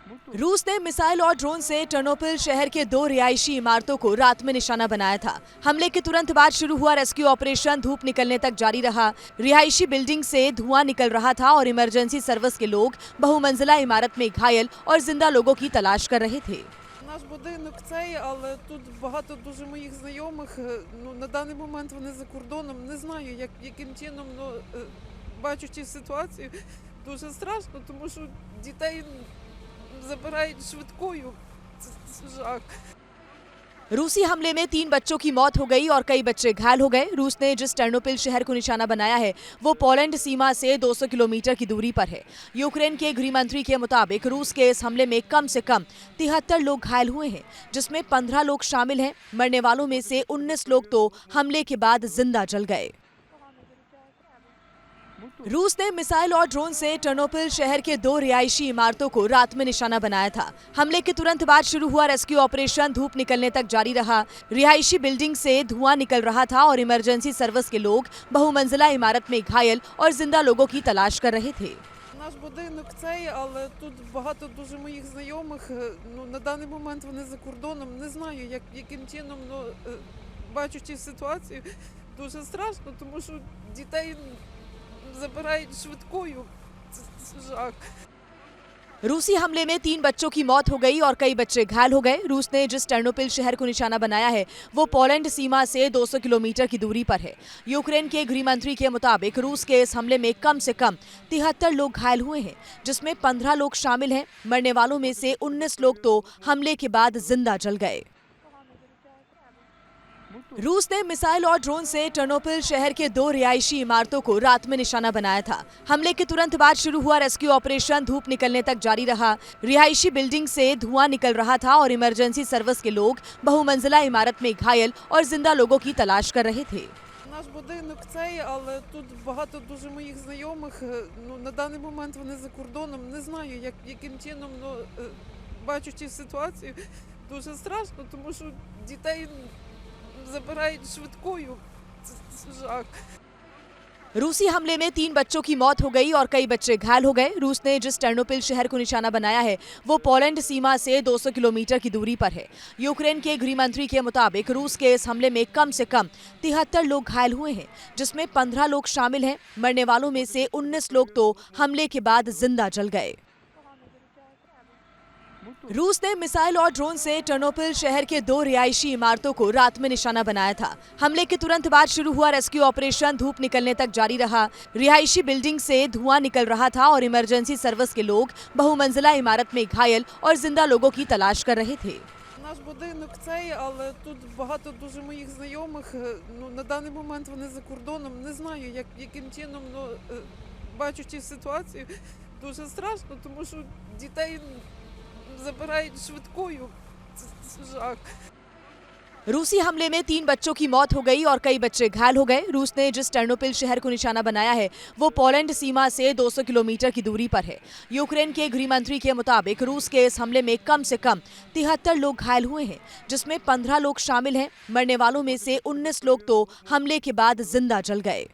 रूस ने मिसाइल और ड्रोन से टर्नोपिल शहर के 2 रिहायशी इमारतों को रात में निशाना बनाया था। हमले के तुरंत बाद शुरू हुआ रेस्क्यू ऑपरेशन धूप निकलने तक जारी रहा। रिहायशी बिल्डिंग से धुआं निकल रहा था और इमरजेंसी सर्विस के लोग बहुमंजिला इमारत में घायल और जिंदा लोगों की तलाश कर रहे थे। Наш будинок цей, але тут багато дуже моїх знайомих. На даний момент вони за кордоном. Не знаю, яким чином, бачучи ситуацію, дуже страшно, тому що дітей забирають швидкою. Це жах. रूसी हमले में 3 बच्चों की मौत हो गई और कई बच्चे घायल हो गए। रूस ने जिस टर्नोपिल शहर को निशाना बनाया है वो पोलैंड सीमा से 200 किलोमीटर की दूरी पर है। यूक्रेन के गृह मंत्री के मुताबिक रूस के इस हमले में कम से कम 73 लोग घायल हुए हैं, जिसमें 15 लोग शामिल हैं। मरने वालों में से 19 लोग तो हमले के बाद जिंदा जल गए। रूस ने मिसाइल और ड्रोन से टर्नोपिल शहर के 2 रिहायशी इमारतों को रात में निशाना बनाया था। हमले के तुरंत बाद शुरू हुआ रेस्क्यू ऑपरेशन धूप निकलने तक जारी रहा। रिहायशी बिल्डिंग से धुआं निकल रहा था और इमरजेंसी सर्विस के लोग बहुमंजिला इमारत में घायल और जिंदा लोगों की तलाश कर रहे थे। Наш будинок цей, але тут багато дуже моїх знайомих. На даний момент вони за кордоном. Не знаю, яким чином, бачучи ситуацію, дуже страшно, тому що дітей забирають швидкою. Це жах. रूसी हमले में 3 बच्चों की मौत हो गई और कई बच्चे घायल हो गए। रूस ने जिस टर्नोपिल शहर को निशाना बनाया है वो पोलैंड सीमा से 200 किलोमीटर की दूरी पर है। यूक्रेन के गृह मंत्री के मुताबिक रूस के इस हमले में कम से कम 73 लोग घायल हुए हैं, जिसमें 15 लोग शामिल हैं। मरने वालों में से 19 लोग तो हमले के बाद जिंदा जल गए। रूस ने मिसाइल और ड्रोन से टर्नोपिल शहर के 2 रिहायशी इमारतों को रात में निशाना बनाया था। हमले के तुरंत बाद शुरू हुआ रेस्क्यू ऑपरेशन धूप निकलने तक जारी रहा। रिहायशी बिल्डिंग से धुआं निकल रहा था और इमरजेंसी सर्विस के लोग बहुमंजिला इमारत में घायल और जिंदा लोगों की तलाश कर रहे थे। Наш будинок цей, але тут багато дуже моїх знайомих. На даний момент вони за кордоном. Не знаю, яким чином, бачучи ситуацію, дуже страшно, тому що дітей забирають швидкою. Це жах. रूसी हमले में 3 बच्चों की मौत हो गई और कई बच्चे घायल हो गए। रूस ने जिस टर्नोपिल शहर को निशाना बनाया है वो पोलैंड सीमा से 200 किलोमीटर की दूरी पर है। यूक्रेन के गृह मंत्री के मुताबिक रूस के इस हमले में कम से कम 73 लोग घायल हुए हैं, जिसमें 15 लोग शामिल हैं। मरने वालों में से 19 लोग तो हमले के बाद जिंदा जल गए। रूस ने मिसाइल और ड्रोन से टर्नोपिल शहर के 2 रिहायशी इमारतों को रात में निशाना बनाया था। हमले के तुरंत बाद शुरू हुआ रेस्क्यू ऑपरेशन धूप निकलने तक जारी रहा। रिहायशी बिल्डिंग से धुआं निकल रहा था और इमरजेंसी सर्विस के लोग बहुमंजिला इमारत में घायल और जिंदा लोगों की तलाश कर रहे थे। Наш будинок цей, але тут багато дуже моїх знайомих. На даний момент вони за кордоном. Не знаю, яким чином, бачучи ситуацію, дуже страшно, тому що дітей забирають швидкою. Це жах. रूसी हमले में 3 बच्चों की मौत हो गई और कई बच्चे घायल हो गए। रूस ने जिस टर्नोपिल शहर को निशाना बनाया है वो पोलैंड सीमा से 200 किलोमीटर की दूरी पर है। यूक्रेन के गृह मंत्री के मुताबिक रूस के इस हमले में कम से कम 73 लोग घायल हुए हैं, जिसमें 15 लोग शामिल हैं। मरने वालों में से 19 लोग तो हमले के बाद जिंदा जल गए।